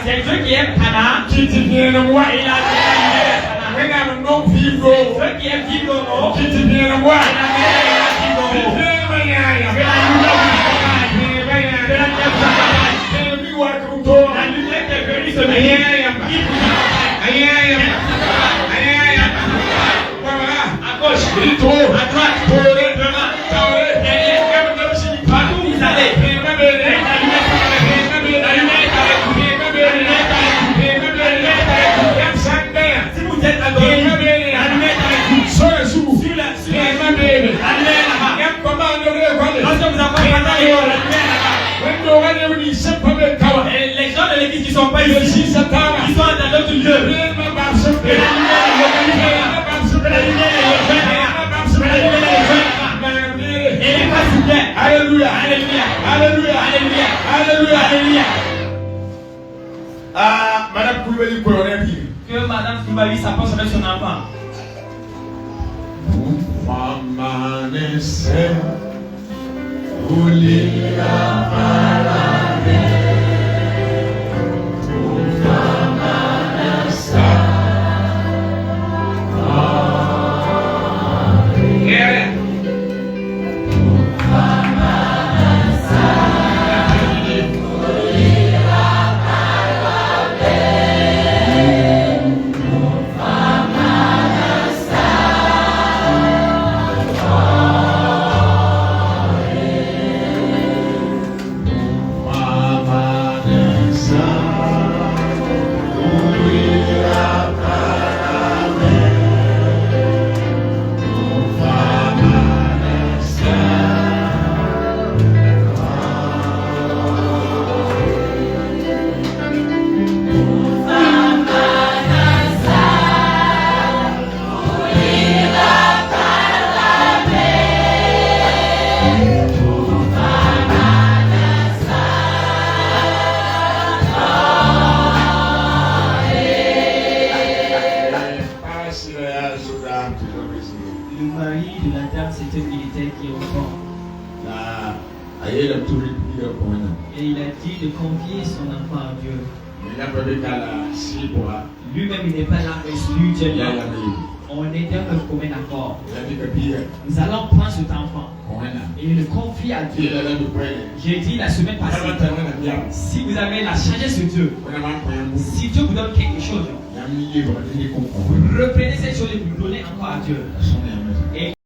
C'est Dieu qui est Cana. Il a donné la lumière à Cana. C'est Dieu qui est Vigono. Il a donné la lumière à Vigono. La lumière qui est venue se mettre. À gauche, à droite, devant, derrière, partout vous allez. La lumière est avec vous. La lumière est avec vous. La lumière est avec vous. La lumière est avec vous. Si vous êtes adoré, la lumière est avec vous. Sur la lumière est là-bas. Lorsque vous avez entendu la lumière est là-bas. Et les gens de l'église qui ne sont pas ici, ils sont dans d'autres lieux. La lumière est localisée là. La lumière est et les pas s'il plaît. Alléluia. Alléluia. Alléluia. Alléluia. Alléluia. Alléluia. Ah, Madame Koulibaly colonel dit que Madame Koulibaly s'approche avec son enfant. Le mari de la dame, c'était un militaire qui est au camp. Et il a dit de confier son enfant à Dieu. Lui-même, il n'est pas là spirituellement. On est dans un commun accord. Nous allons prendre cet enfant et le confier à Dieu. J'ai dit la semaine passée, si vous avez la sagesse de Dieu, si Dieu vous donne quelque chose, reprenez cette chose et vous donnez encore à Dieu. Et